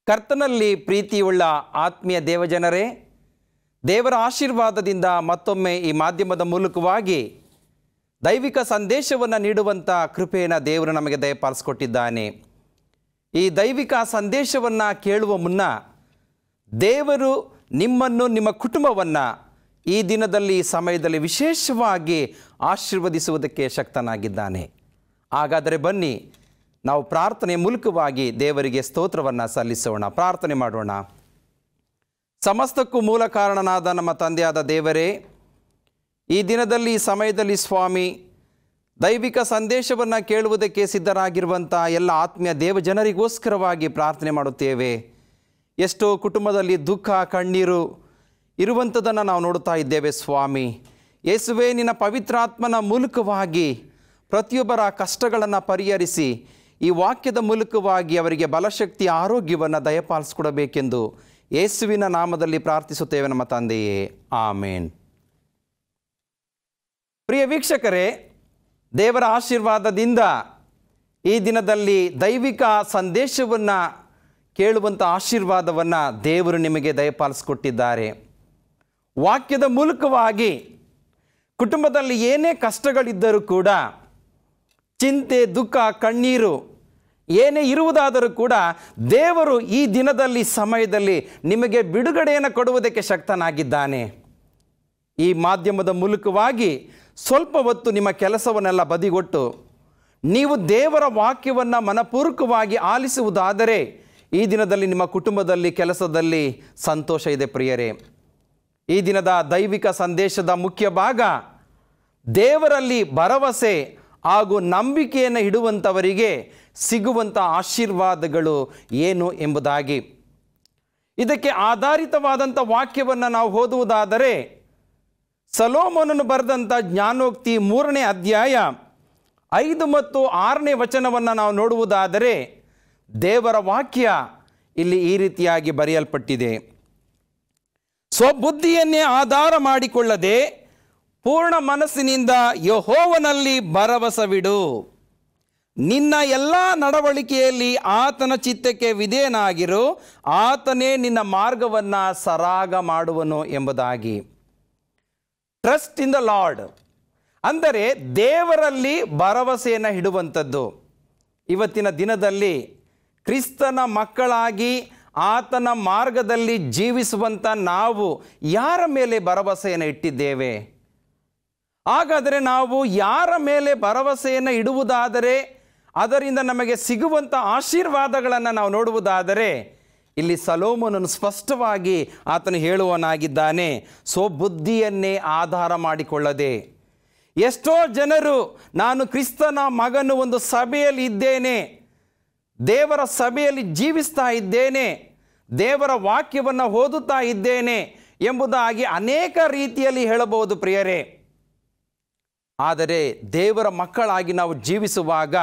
ಕರ್ತನಲ್ಲಿ ಪ್ರೀತಿಯುಳ್ಳ ಆತ್ಮೀಯ ದೇವಜನರೇ, ದೇವರ ಆಶೀರ್ವಾದದಿಂದ ಮತ್ತೊಮ್ಮೆ ಈ ಮಾಧ್ಯಮದ ಮೂಲಕವಾಗಿ ದೈವಿಕ ಸಂದೇಶವನ್ನು ನೀಡುವಂಥ ಕೃಪೆಯನ್ನು ದೇವರು ನಮಗೆ ದಯಪಾಲಿಸಿಕೊಟ್ಟಿದ್ದಾನೆ. ಈ ದೈವಿಕ ಸಂದೇಶವನ್ನು ಕೇಳುವ ಮುನ್ನ ದೇವರು ನಿಮ್ಮನ್ನು, ನಿಮ್ಮ ಕುಟುಂಬವನ್ನು ಈ ದಿನದಲ್ಲಿ, ಈ ಸಮಯದಲ್ಲಿ ವಿಶೇಷವಾಗಿ ಆಶೀರ್ವದಿಸುವುದಕ್ಕೆ ಶಕ್ತನಾಗಿದ್ದಾನೆ. ಹಾಗಾದರೆ ಬನ್ನಿ, ನಾವು ಪ್ರಾರ್ಥನೆ ಮೂಲಕವಾಗಿ ದೇವರಿಗೆ ಸ್ತೋತ್ರವನ್ನು ಸಲ್ಲಿಸೋಣ. ಪ್ರಾರ್ಥನೆ ಮಾಡೋಣ. ಸಮಸ್ತಕ್ಕೂ ಮೂಲ ಕಾರಣನಾದ ನಮ್ಮ ತಂದೆಯಾದ ದೇವರೇ, ಈ ದಿನದಲ್ಲಿ, ಈ ಸಮಯದಲ್ಲಿ ಸ್ವಾಮಿ, ದೈವಿಕ ಸಂದೇಶವನ್ನು ಕೇಳುವುದಕ್ಕೆ ಸಿದ್ಧರಾಗಿರುವಂಥ ಎಲ್ಲ ಆತ್ಮೀಯ ದೇವಜನರಿಗೋಸ್ಕರವಾಗಿ ಪ್ರಾರ್ಥನೆ ಮಾಡುತ್ತೇವೆ. ಎಷ್ಟೋ ಕುಟುಂಬದಲ್ಲಿ ದುಃಖ, ಕಣ್ಣೀರು ಇರುವಂಥದ್ದನ್ನು ನಾವು ನೋಡುತ್ತಾ ಇದ್ದೇವೆ ಸ್ವಾಮಿ. ಯೇಸುವೇ, ನಿನ್ನ ಪವಿತ್ರಾತ್ಮನ ಮೂಲಕವಾಗಿ ಪ್ರತಿಯೊಬ್ಬರ ಕಷ್ಟಗಳನ್ನು ಪರಿಹರಿಸಿ ಈ ವಾಕ್ಯದ ಮೂಲಕವಾಗಿ ಅವರಿಗೆ ಬಲಶಕ್ತಿ, ಆರೋಗ್ಯವನ್ನು ದಯಪಾಲಿಸಿಕೊಡಬೇಕೆಂದು ಯೇಸುವಿನ ನಾಮದಲ್ಲಿ ಪ್ರಾರ್ಥಿಸುತ್ತೇವೆ ನಮ್ಮ ತಂದೆಯೇ, ಆಮೇನ್. ಪ್ರಿಯ ವೀಕ್ಷಕರೇ, ದೇವರ ಆಶೀರ್ವಾದದಿಂದ ಈ ದಿನದಲ್ಲಿ ದೈವಿಕ ಸಂದೇಶವನ್ನು ಕೇಳುವಂಥ ಆಶೀರ್ವಾದವನ್ನು ದೇವರು ನಿಮಗೆ ದಯಪಾಲಿಸಿಕೊಟ್ಟಿದ್ದಾರೆ. ವಾಕ್ಯದ ಮೂಲಕವಾಗಿ ಕುಟುಂಬದಲ್ಲಿ ಏನೇ ಕಷ್ಟಗಳಿದ್ದರೂ ಕೂಡ, ಚಿಂತೆ, ದುಃಖ, ಕಣ್ಣೀರು ಏನೇ ಇರುವುದಾದರೂ ಕೂಡ ದೇವರು ಈ ದಿನದಲ್ಲಿ, ಸಮಯದಲ್ಲಿ ನಿಮಗೆ ಬಿಡುಗಡೆಯನ್ನು ಕೊಡುವುದಕ್ಕೆ ಶಕ್ತನಾಗಿದ್ದಾನೆ. ಈ ಮಾಧ್ಯಮದ ಮೂಲಕವಾಗಿ ಸ್ವಲ್ಪ ಹೊತ್ತು ನಿಮ್ಮ ಕೆಲಸವನ್ನೆಲ್ಲ ಬದಿಗೊಟ್ಟು ನೀವು ದೇವರ ವಾಕ್ಯವನ್ನು ಮನಪೂರ್ವಕವಾಗಿ ಆಲಿಸುವುದಾದರೆ ಈ ದಿನದಲ್ಲಿ ನಿಮ್ಮ ಕುಟುಂಬದಲ್ಲಿ, ಕೆಲಸದಲ್ಲಿ ಸಂತೋಷ ಇದೆ. ಪ್ರಿಯರೇ, ಈ ದಿನದ ದೈವಿಕ ಸಂದೇಶದ ಮುಖ್ಯ ಭಾಗ ದೇವರಲ್ಲಿ ಭರವಸೆ ಹಾಗೂ ನಂಬಿಕೆಯನ್ನು ಇಡುವಂಥವರಿಗೆ ಸಿಗುವಂಥ ಆಶೀರ್ವಾದಗಳು ಏನು ಎಂಬುದಾಗಿ. ಇದಕ್ಕೆ ಆಧಾರಿತವಾದಂಥ ವಾಕ್ಯವನ್ನು ನಾವು ಓದುವುದಾದರೆ ಸೊಲೊಮೋನನು ಬರೆದಂಥ ಜ್ಞಾನೋಕ್ತಿ 3ನೇ ಅಧ್ಯಾಯ 5 ಮತ್ತು 6ನೇ ವಚನವನ್ನು ನಾವು ನೋಡುವುದಾದರೆ ದೇವರ ವಾಕ್ಯ ಇಲ್ಲಿ ಈ ರೀತಿಯಾಗಿ ಬರೆಯಲ್ಪಟ್ಟಿದೆ. ಸ್ವಬುದ್ಧಿಯನ್ನೇ ಆಧಾರ ಮಾಡಿಕೊಳ್ಳದೆ ಪೂರ್ಣ ಮನಸ್ಸಿನಿಂದ ಯೆಹೋವನಲ್ಲಿ ಭರವಸವಿಡು. ನಿನ್ನ ಎಲ್ಲ ನಡವಳಿಕೆಯಲ್ಲಿ ಆತನ ಚಿತ್ತಕ್ಕೆ ವಿಧೇಯನಾಗಿರು, ಆತನೇ ನಿನ್ನ ಮಾರ್ಗವನ್ನು ಸರಾಗ ಮಾಡುವನು ಎಂಬುದಾಗಿ. ಟ್ರಸ್ಟ್ ಇನ್ ದ ಲಾರ್ಡ್ ಅಂದರೆ ದೇವರಲ್ಲಿ ಭರವಸೆಯನ್ನು ಇಡುವಂಥದ್ದು. ಇವತ್ತಿನ ದಿನದಲ್ಲಿ ಕ್ರಿಸ್ತನ ಮಕ್ಕಳಾಗಿ ಆತನ ಮಾರ್ಗದಲ್ಲಿ ಜೀವಿಸುವಂಥ ನಾವು ಯಾರ ಮೇಲೆ ಭರವಸೆಯನ್ನು ಇಟ್ಟಿದ್ದೇವೆ? ಹಾಗಾದರೆ ನಾವು ಯಾರ ಮೇಲೆ ಭರವಸೆಯನ್ನು ಇಡುವುದಾದರೆ ಅದರಿಂದ ನಮಗೆ ಸಿಗುವಂಥ ಆಶೀರ್ವಾದಗಳನ್ನು ನಾವು ನೋಡುವುದಾದರೆ ಇಲ್ಲಿ ಸೊಲೊಮೋನನು ಸ್ಪಷ್ಟವಾಗಿ ಆತನು ಹೇಳುವನಾಗಿದ್ದಾನೆ, ಸ್ವಬುದ್ಧಿಯನ್ನೇ ಆಧಾರ ಮಾಡಿಕೊಳ್ಳದೆ. ಎಷ್ಟೋ ಜನರು ನಾನು ಕ್ರಿಸ್ತನ ಮಗನು, ಒಂದು ಸಭೆಯಲ್ಲಿ ಇದ್ದೇನೆ, ದೇವರ ಸಭೆಯಲ್ಲಿ ಜೀವಿಸ್ತಾ ಇದ್ದೇನೆ, ದೇವರ ವಾಕ್ಯವನ್ನು ಓದುತ್ತಾ ಇದ್ದೇನೆ ಎಂಬುದಾಗಿ ಅನೇಕ ರೀತಿಯಲ್ಲಿ ಹೇಳಬಹುದು ಪ್ರಿಯರೇ. ಆದರೆ ದೇವರ ಮಕ್ಕಳಾಗಿ ನಾವು ಜೀವಿಸುವಾಗ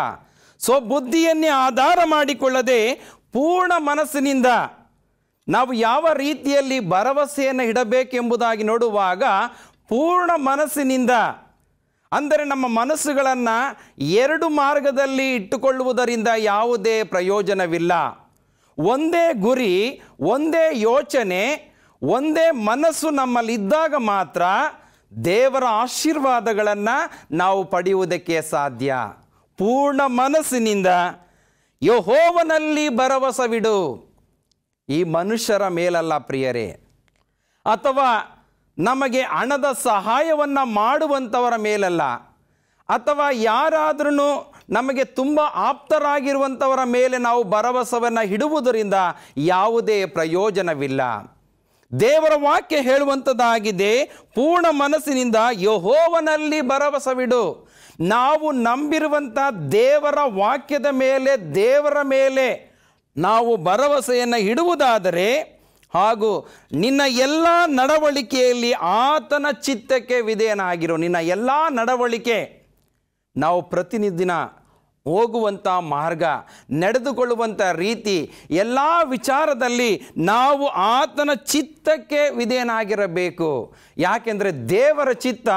ಸ್ವಬುದ್ಧಿಯನ್ನೇ ಆಧಾರ ಮಾಡಿಕೊಳ್ಳದೆ ಪೂರ್ಣ ಮನಸ್ಸಿನಿಂದ ನಾವು ಯಾವ ರೀತಿಯಲ್ಲಿ ಭರವಸೆಯನ್ನು ಇಡಬೇಕೆಂಬುದಾಗಿ ನೋಡುವಾಗ, ಪೂರ್ಣ ಮನಸ್ಸಿನಿಂದ ಅಂದರೆ ನಮ್ಮ ಮನಸ್ಸುಗಳನ್ನು ಎರಡು ಮಾರ್ಗದಲ್ಲಿ ಇಟ್ಟುಕೊಳ್ಳುವುದರಿಂದ ಯಾವುದೇ ಪ್ರಯೋಜನವಿಲ್ಲ. ಒಂದೇ ಗುರಿ, ಒಂದೇ ಯೋಚನೆ, ಒಂದೇ ಮನಸ್ಸು ನಮ್ಮಲ್ಲಿದ್ದಾಗ ಮಾತ್ರ ದೇವರ ಆಶೀರ್ವಾದಗಳನ್ನು ನಾವು ಪಡೆಯುವುದಕ್ಕೆ ಸಾಧ್ಯ. ಪೂರ್ಣ ಮನಸ್ಸಿನಿಂದ ಯೆಹೋವನಲ್ಲಿ ಭರವಸವಿಡು. ಈ ಮನುಷ್ಯರ ಮೇಲಲ್ಲ ಪ್ರಿಯರೇ, ಅಥವಾ ನಮಗೆ ಹಣದ ಸಹಾಯವನ್ನು ಮಾಡುವಂಥವರ ಮೇಲಲ್ಲ, ಅಥವಾ ಯಾರಾದ್ರೂ ನಮಗೆ ತುಂಬ ಆಪ್ತರಾಗಿರುವಂಥವರ ಮೇಲೆ ನಾವು ಭರವಸೆಯನ್ನು ಇಡುವುದರಿಂದ ಯಾವುದೇ ಪ್ರಯೋಜನವಿಲ್ಲ. ದೇವರ ವಾಕ್ಯ ಹೇಳುವಂಥದ್ದಾಗಿದೆ, ಪೂರ್ಣ ಮನಸ್ಸಿನಿಂದ ಯೆಹೋವನಲ್ಲಿ ಭರವಸವಿಡು. ನಾವು ನಂಬಿರುವಂಥ ದೇವರ ವಾಕ್ಯದ ಮೇಲೆ, ದೇವರ ಮೇಲೆ ನಾವು ಭರವಸೆಯನ್ನು ಇಡುವುದಾದರೆ, ಹಾಗೂ ನಿನ್ನ ಎಲ್ಲ ನಡವಳಿಕೆಯಲ್ಲಿ ಆತನ ಚಿತ್ತಕ್ಕೆ ವಿಧೇಯನಾಗಿರು. ನಿನ್ನ ಎಲ್ಲ ನಡವಳಿಕೆ, ನಾವು ಪ್ರತಿನಿಧಿನ ಹೋಗುವಂಥ ಮಾರ್ಗ, ನಡೆದುಕೊಳ್ಳುವಂಥ ರೀತಿ, ಎಲ್ಲ ವಿಚಾರದಲ್ಲಿ ನಾವು ಆತನ ಚಿತ್ತಕ್ಕೆ ವಿಧೇಯನಾಗಿರಬೇಕು. ಯಾಕೆಂದರೆ ದೇವರ ಚಿತ್ತ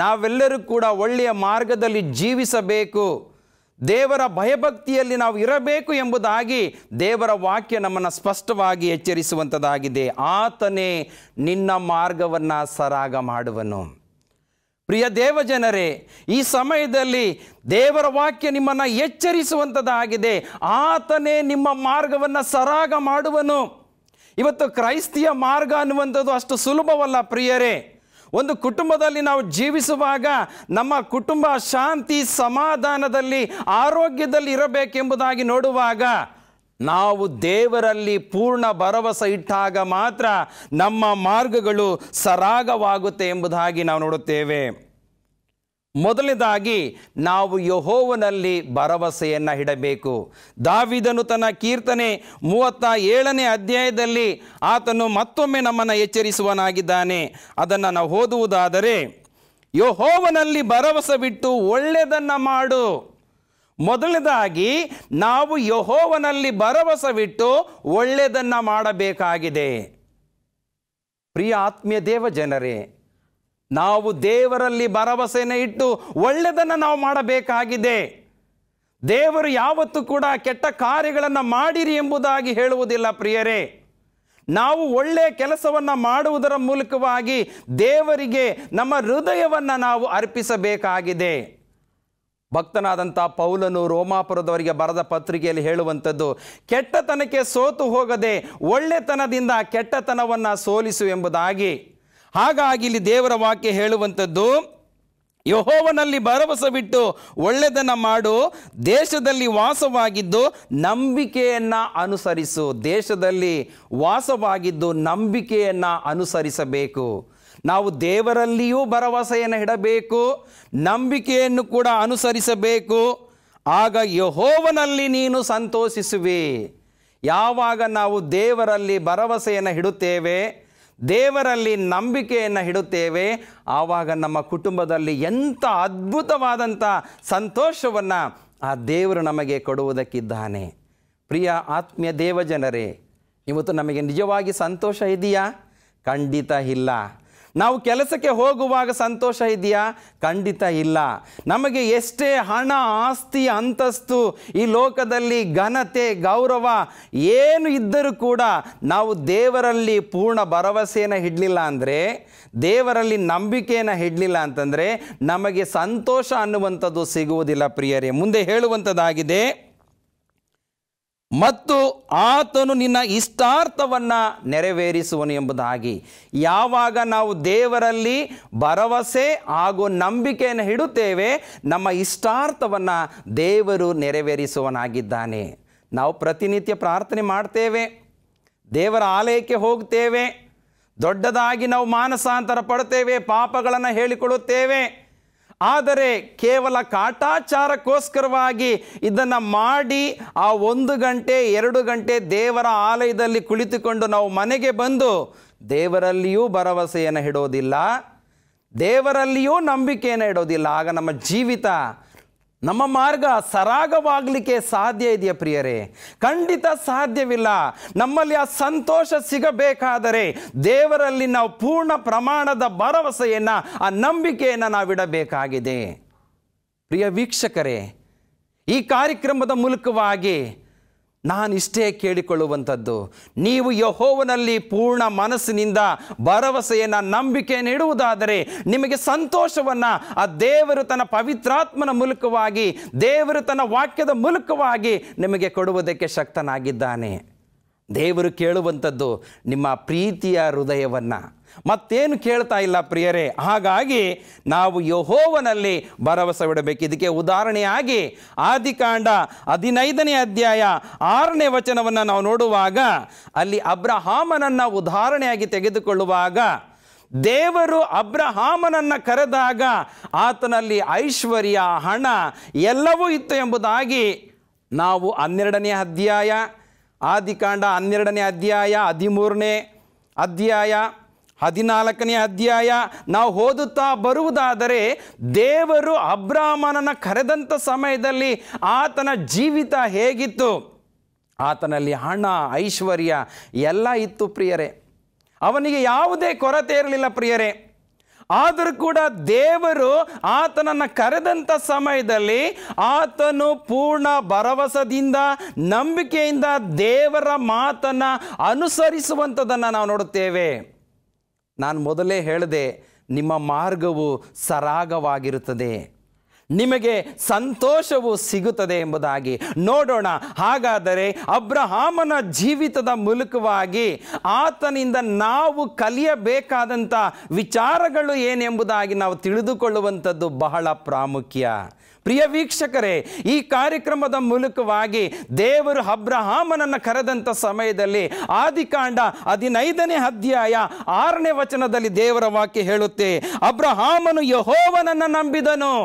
ನಾವೆಲ್ಲರೂ ಕೂಡ ಒಳ್ಳೆಯ ಮಾರ್ಗದಲ್ಲಿ ಜೀವಿಸಬೇಕು. ದೇವರ ಭಯಭಕ್ತಿಯಲ್ಲಿ ನಾವು ಇರಬೇಕು ಎಂಬುದಾಗಿ ದೇವರ ವಾಕ್ಯ ನಮ್ಮನ್ನು ಸ್ಪಷ್ಟವಾಗಿ ಎಚ್ಚರಿಸುವಂಥದ್ದಾಗಿದೆ. ಆತನೇ ನಿನ್ನ ಮಾರ್ಗವನ್ನು ಸರಾಗ ಮಾಡುವನು. ಪ್ರಿಯ ದೇವಜನರೇ, ಈ ಸಮಯದಲ್ಲಿ ದೇವರ ವಾಕ್ಯ ನಿಮ್ಮನ್ನು ಎಚ್ಚರಿಸುವಂಥದ್ದಾಗಿದೆ. ಆತನೇ ನಿಮ್ಮ ಮಾರ್ಗವನ್ನು ಸರಾಗ ಮಾಡುವನು. ಇವತ್ತು ಕ್ರೈಸ್ತಿಯ ಮಾರ್ಗ ಅನ್ನುವಂಥದ್ದು ಅಷ್ಟು ಸುಲಭವಲ್ಲ ಪ್ರಿಯರೇ. ಒಂದು ಕುಟುಂಬದಲ್ಲಿ ನಾವು ಜೀವಿಸುವಾಗ ನಮ್ಮ ಕುಟುಂಬ ಶಾಂತಿ, ಸಮಾಧಾನದಲ್ಲಿ, ಆರೋಗ್ಯದಲ್ಲಿ ಇರಬೇಕೆಂಬುದಾಗಿ ನೋಡುವಾಗ ನಾವು ದೇವರಲ್ಲಿ ಪೂರ್ಣ ಭರವಸೆ ಇಟ್ಟಾಗ ಮಾತ್ರ ನಮ್ಮ ಮಾರ್ಗಗಳು ಸರಾಗವಾಗುತ್ತೆ ಎಂಬುದಾಗಿ ನಾವು ನೋಡುತ್ತೇವೆ. ಮೊದಲನೇದಾಗಿ ನಾವು ಯೆಹೋವನಲ್ಲಿ ಭರವಸೆಯನ್ನು ಇಡಬೇಕು. ದಾವೀದನು ತನ್ನ ಕೀರ್ತನೆ 37ನೇ ಅಧ್ಯಾಯದಲ್ಲಿ ಆತನು ಮತ್ತೊಮ್ಮೆ ನಮ್ಮನ್ನು ಎಚ್ಚರಿಸುವನಾಗಿದ್ದಾನೆ. ಅದನ್ನು ನಾವು ಓದುವುದಾದರೆ, ಯೆಹೋವನಲ್ಲಿ ಭರವಸೆ ಬಿಟ್ಟು ಒಳ್ಳೆಯದನ್ನು ಮಾಡು. ಮೊದಲನೇದಾಗಿ ನಾವು ಯೆಹೋವನಲ್ಲಿ ಭರವಸೆ ಬಿಟ್ಟು ಒಳ್ಳೆಯದನ್ನು ಮಾಡಬೇಕಾಗಿದೆ. ಪ್ರಿಯ ಆತ್ಮೀಯ ದೇವ ಜನರೇ, ನಾವು ದೇವರಲ್ಲಿ ಭರವಸೆಯನ್ನು ಇಟ್ಟು ಒಳ್ಳೆಯದನ್ನು ನಾವು ಮಾಡಬೇಕಾಗಿದೆ. ದೇವರು ಯಾವತ್ತೂ ಕೂಡ ಕೆಟ್ಟ ಕಾರ್ಯಗಳನ್ನು ಮಾಡಿರಿ ಎಂಬುದಾಗಿ ಹೇಳುವುದಿಲ್ಲ ಪ್ರಿಯರೇ. ನಾವು ಒಳ್ಳೆಯ ಕೆಲಸವನ್ನು ಮಾಡುವುದರ ಮೂಲಕವಾಗಿ ದೇವರಿಗೆ ನಮ್ಮ ಹೃದಯವನ್ನು ನಾವು ಅರ್ಪಿಸಬೇಕಾಗಿದೆ. ಭಕ್ತನಾದಂಥ ಪೌಲನು ರೋಮಾಪುರದವರಿಗೆ ಬರೆದ ಪತ್ರಿಕೆಯಲ್ಲಿ ಹೇಳುವಂಥದ್ದು, ಕೆಟ್ಟತನಕ್ಕೆ ಸೋತು ಹೋಗದೆ ಒಳ್ಳೆತನದಿಂದ ಕೆಟ್ಟತನವನ್ನು ಸೋಲಿಸು ಎಂಬುದಾಗಿ. ಹಾಗಾಗಿ ಇಲ್ಲಿ ದೇವರ ವಾಕ್ಯ ಹೇಳುವಂಥದ್ದು, ಯೆಹೋವನಲ್ಲಿ ಭರವಸೆ ಬಿಟ್ಟು ಒಳ್ಳೆಯದನ್ನು ಮಾಡು, ದೇಶದಲ್ಲಿ ವಾಸವಾಗಿದ್ದು ನಂಬಿಕೆಯನ್ನು ಅನುಸರಿಸು. ದೇಶದಲ್ಲಿ ವಾಸವಾಗಿದ್ದು ನಂಬಿಕೆಯನ್ನು ಅನುಸರಿಸಬೇಕು. ನಾವು ದೇವರಲ್ಲಿಯೂ ಭರವಸೆಯನ್ನು ಇಡಬೇಕು, ನಂಬಿಕೆಯನ್ನು ಕೂಡ ಅನುಸರಿಸಬೇಕು. ಆಗ ಯೆಹೋವನಲ್ಲಿ ನೀನು ಸಂತೋಷಿಸುವಿ. ಯಾವಾಗ ನಾವು ದೇವರಲ್ಲಿ ಭರವಸೆಯನ್ನು ಇಡುತ್ತೇವೆ, ದೇವರಲ್ಲಿ ನಂಬಿಕೆಯನ್ನು ಇಡುತ್ತೇವೆ, ಆವಾಗ ನಮ್ಮ ಕುಟುಂಬದಲ್ಲಿ ಎಂಥ ಅದ್ಭುತವಾದಂಥ ಸಂತೋಷವನ್ನು ಆ ದೇವರು ನಮಗೆ ಕೊಡುವುದಕ್ಕಿದ್ದಾನೆ. ಪ್ರಿಯ ಆತ್ಮೀಯ ದೇವಜನರೇ, ಇವತ್ತು ನಮಗೆ ನಿಜವಾಗಿ ಸಂತೋಷ ಇದೆಯಾ? ಖಂಡಿತ ಇಲ್ಲ. ನಾವು ಕೆಲಸಕ್ಕೆ ಹೋಗುವಾಗ ಸಂತೋಷ ಇದೆಯಾ? ಖಂಡಿತ ಇಲ್ಲ. ನಮಗೆ ಎಷ್ಟೇ ಹಣ, ಆಸ್ತಿ, ಅಂತಸ್ತು, ಈ ಲೋಕದಲ್ಲಿ ಘನತೆ, ಗೌರವ ಏನು ಇದ್ದರೂ ಕೂಡ ನಾವು ದೇವರಲ್ಲಿ ಪೂರ್ಣ ಭರವಸೆಯನ್ನು ಇಡಲಿಲ್ಲ ಅಂದರೆ, ದೇವರಲ್ಲಿ ನಂಬಿಕೆಯನ್ನು ಇಡಲಿಲ್ಲ ಅಂತಂದರೆ ನಮಗೆ ಸಂತೋಷ ಅನ್ನುವಂಥದ್ದು ಸಿಗುವುದಿಲ್ಲ ಪ್ರಿಯರೇ. ಮುಂದೆ ಹೇಳುವಂಥದ್ದಾಗಿದೆ, ಮತ್ತು ಆತನು ನಿನ್ನ ಇಷ್ಟಾರ್ಥವನ್ನು ನೆರವೇರಿಸುವನು ಎಂಬುದಾಗಿ. ಯಾವಾಗ ನಾವು ದೇವರಲ್ಲಿ ಭರವಸೆ ಹಾಗೂ ನಂಬಿಕೆಯನ್ನು ಇಡುತ್ತೇವೆ, ನಮ್ಮ ಇಷ್ಟಾರ್ಥವನ್ನು ದೇವರು ನೆರವೇರಿಸುವನಾಗಿದ್ದಾನೆ. ನಾವು ಪ್ರತಿನಿತ್ಯ ಪ್ರಾರ್ಥನೆ ಮಾಡ್ತೇವೆ, ದೇವರ ಆಲಯಕ್ಕೆ ಹೋಗ್ತೇವೆ, ದೊಡ್ಡದಾಗಿ ನಾವು ಮಾನಸಾಂತರ ಪಡ್ತೇವೆ, ಪಾಪಗಳನ್ನು ಹೇಳಿಕೊಳ್ಳುತ್ತೇವೆ. ಆದರೆ ಕೇವಲ ಕಾಟಾಚಾರಕ್ಕೋಸ್ಕರವಾಗಿ ಇದನ್ನು ಮಾಡಿ ಆ 1 ಗಂಟೆ 2 ಗಂಟೆ ದೇವರ ಆಲಯದಲ್ಲಿ ಕುಳಿತುಕೊಂಡು ನಾವು ಮನೆಗೆ ಬಂದು ದೇವರಲ್ಲಿಯೂ ಭರವಸೆಯನ್ನು ಇಡೋದಿಲ್ಲ, ದೇವರಲ್ಲಿಯೂ ನಂಬಿಕೆಯನ್ನು ಇಡೋದಿಲ್ಲ. ಆಗ ನಮ್ಮ ಜೀವಿತ, ನಮ್ಮ ಮಾರ್ಗ ಸರಾಗವಾಗಲಿಕ್ಕೆ ಸಾಧ್ಯ ಇದೆಯಾ ಪ್ರಿಯರೇ? ಖಂಡಿತ ಸಾಧ್ಯವಿಲ್ಲ. ನಮ್ಮಲ್ಲಿ ಆ ಸಂತೋಷ ಸಿಗಬೇಕಾದರೆ ದೇವರಲ್ಲಿ ನಾವು ಪೂರ್ಣ ಪ್ರಮಾಣದ ಭರವಸೆಯನ್ನು, ಆ ನಂಬಿಕೆಯನ್ನು ನಾವಿಡಬೇಕಾಗಿದೆ. ಪ್ರಿಯ ವೀಕ್ಷಕರೇ, ಈ ಕಾರ್ಯಕ್ರಮದ ಮೂಲಕವಾಗಿ ನಾನಿಷ್ಟೇ ಕೇಳಿಕೊಳ್ಳುವಂಥದ್ದು, ನೀವು ಯೆಹೋವನಲ್ಲಿ ಪೂರ್ಣ ಮನಸ್ಸಿನಿಂದ ಭರವಸೆಯನ್ನು, ನಂಬಿಕೆಯನ್ನು ಇಡುವುದಾದರೆ ನಿಮಗೆ ಸಂತೋಷವನ್ನು ಆ ದೇವರು ತನ್ನ ಪವಿತ್ರಾತ್ಮನ ಮೂಲಕವಾಗಿ, ದೇವರು ತನ್ನ ವಾಕ್ಯದ ಮೂಲಕವಾಗಿ ನಿಮಗೆ ಕೊಡುವುದಕ್ಕೆ ಶಕ್ತನಾಗಿದ್ದಾನೆ. ದೇವರು ಕೇಳುವಂಥದ್ದು ನಿಮ್ಮ ಪ್ರೀತಿಯ ಹೃದಯವನ್ನು, ಮತ್ತೇನು ಕೇಳ್ತಾ ಇಲ್ಲ ಪ್ರಿಯರೇ. ಹಾಗಾಗಿ ನಾವು ಯೆಹೋವನಲ್ಲಿ ಭರವಸೆ ಇಡಬೇಕು. ಇದಕ್ಕೆ ಉದಾಹರಣೆಯಾಗಿ ಆದಿಕಾಂಡ 15ನೇ ಅಧ್ಯಾಯ 6ನೇ ವಚನವನ್ನು ನಾವು ನೋಡುವಾಗ, ಅಲ್ಲಿ ಅಬ್ರಹಾಮನನ್ನು ಉದಾಹರಣೆಯಾಗಿ ತೆಗೆದುಕೊಳ್ಳುವಾಗ, ದೇವರು ಅಬ್ರಹಾಮನನ್ನು ಕರೆದಾಗ ಆತನಲ್ಲಿ ಐಶ್ವರ್ಯ, ಹಣ ಎಲ್ಲವೂ ಇತ್ತು ಎಂಬುದಾಗಿ ನಾವು 12ನೇ ಅಧ್ಯಾಯ, ಆದಿಕಾಂಡ 12ನೇ ಅಧ್ಯಾಯ, 13ನೇ ಅಧ್ಯಾಯ, 14ನೇ ಅಧ್ಯಾಯ ನಾವು ಓದುತ್ತಾ ಬರುವುದಾದರೆ, ದೇವರು ಅಬ್ರಹಾಮನನ್ನು ಕರೆದಂಥ ಸಮಯದಲ್ಲಿ ಆತನ ಜೀವಿತ ಹೇಗಿತ್ತು? ಆತನಲ್ಲಿ ಹಣ, ಐಶ್ವರ್ಯ ಎಲ್ಲ ಇತ್ತು ಪ್ರಿಯರೇ. ಅವನಿಗೆ ಯಾವುದೇ ಕೊರತೆ ಇರಲಿಲ್ಲ ಪ್ರಿಯರೇ. ಆದರೂ ಕೂಡ ದೇವರು ಆತನನ್ನು ಕರೆದಂಥ ಸಮಯದಲ್ಲಿ ಆತನು ಪೂರ್ಣ ಭರವಸೆಯಿಂದ ನಂಬಿಕೆಯಿಂದ ದೇವರ ಮಾತನ್ನು ಅನುಸರಿಸುವಂಥದ್ದನ್ನು ನಾವು ನೋಡುತ್ತೇವೆ. ನಾನು ಮೊದಲೇ ಹೇಳಿದೆ, ನಿಮ್ಮ ಮಾರ್ಗವು ಸರಾಗವಾಗಿರುತ್ತದೆ, ನಿಮಗೆ ಸಂತೋಷವು ಸಿಗುತ್ತದೆ ಎಂಬುದಾಗಿ. ನೋಡೋಣ ಹಾಗಾದರೆ ಅಬ್ರಹಾಮನ ಜೀವಿತದ ಮೂಲಕವಾಗಿ ಆತನಿಂದ ನಾವು ಕಲಿಯಬೇಕಾದಂಥ ವಿಚಾರಗಳು ಏನೆಂಬುದಾಗಿ ನಾವು ತಿಳಿದುಕೊಳ್ಳುವಂಥದ್ದು ಬಹಳ ಪ್ರಾಮುಖ್ಯ. ಪ್ರಿಯ ವೀಕ್ಷಕರೇ, ಈ ಕಾರ್ಯಕ್ರಮದ ಮೂಲಕವಾಗಿ ದೇವರು ಅಬ್ರಹಾಮನನ್ನು ಕರೆದಂಥ ಸಮಯದಲ್ಲಿ ಆದಿಕಾಂಡ 15ನೇ ಅಧ್ಯಾಯ 6ನೇ ವಚನದಲ್ಲಿ ದೇವರ ವಾಕ್ಯ ಹೇಳುತ್ತೆ, ಅಬ್ರಹಾಮನು ಯೆಹೋವನನ್ನು ನಂಬಿದನು.